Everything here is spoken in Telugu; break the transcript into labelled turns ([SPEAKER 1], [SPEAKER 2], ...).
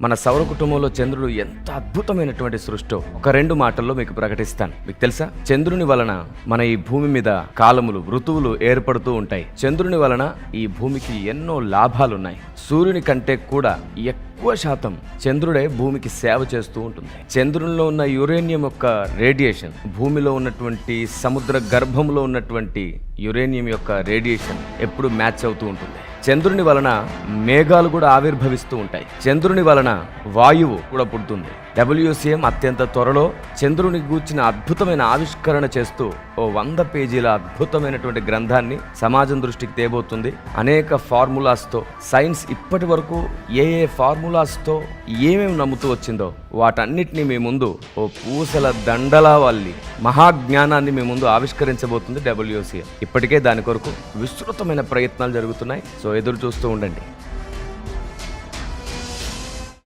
[SPEAKER 1] మన సౌర కుటుంబంలో చంద్రుడు ఎంత అద్భుతమైనటువంటి సృష్టో ఒక 2 మాటల్లో మీకు ప్రకటిస్తాను. మీకు తెలుసా, చంద్రుని వలన మన ఈ భూమి మీద కాలములు, ఋతువులు ఏర్పడుతూ ఉంటాయి. చంద్రుని వలన ఈ భూమికి ఎన్నో లాభాలున్నాయి. సూర్యుని కంటే కూడా ఎక్కువ శాతం చంద్రుడే భూమికి సేవ చేస్తూ ఉంటుంది. చంద్రునిలో ఉన్న యురేనియం యొక్క రేడియేషన్ భూమిలో ఉన్నటువంటి సముద్ర గర్భంలో ఉన్నటువంటి యురేనియం యొక్క రేడియేషన్ ఎప్పుడు మ్యాచ్ అవుతూ ఉంటుంది. చంద్రుని వలన మేఘాలు కూడా ఆవిర్భవిస్తూ ఉంటాయి. చంద్రుని వలన వాయువు కూడా పుడుతుంది. WCM అత్యంత త్వరలో చంద్రుని గూర్చిన అద్భుతమైన ఆవిష్కరణ చేస్తూ 100 పేజీల అద్భుతమైనటువంటి గ్రంథాన్ని సమాజం దృష్టికి తేబోతుంది. అనేక ఫార్ములాస్తో సైన్స్ ఇప్పటి వరకు ఏ ఫార్ములాస్తో ఏమేమి నమ్ముతూ వచ్చిందో వాటన్నిటినీ మీ ముందు పూసల దండలా వల్లి మహాజ్ఞానాన్ని మీ ముందు ఆవిష్కరించబోతుంది WCM. ఇప్పటికే దాని కొరకు విస్తృతమైన ప్రయత్నాలు జరుగుతున్నాయి. సో ఎదురు చూస్తూ ఉండండి.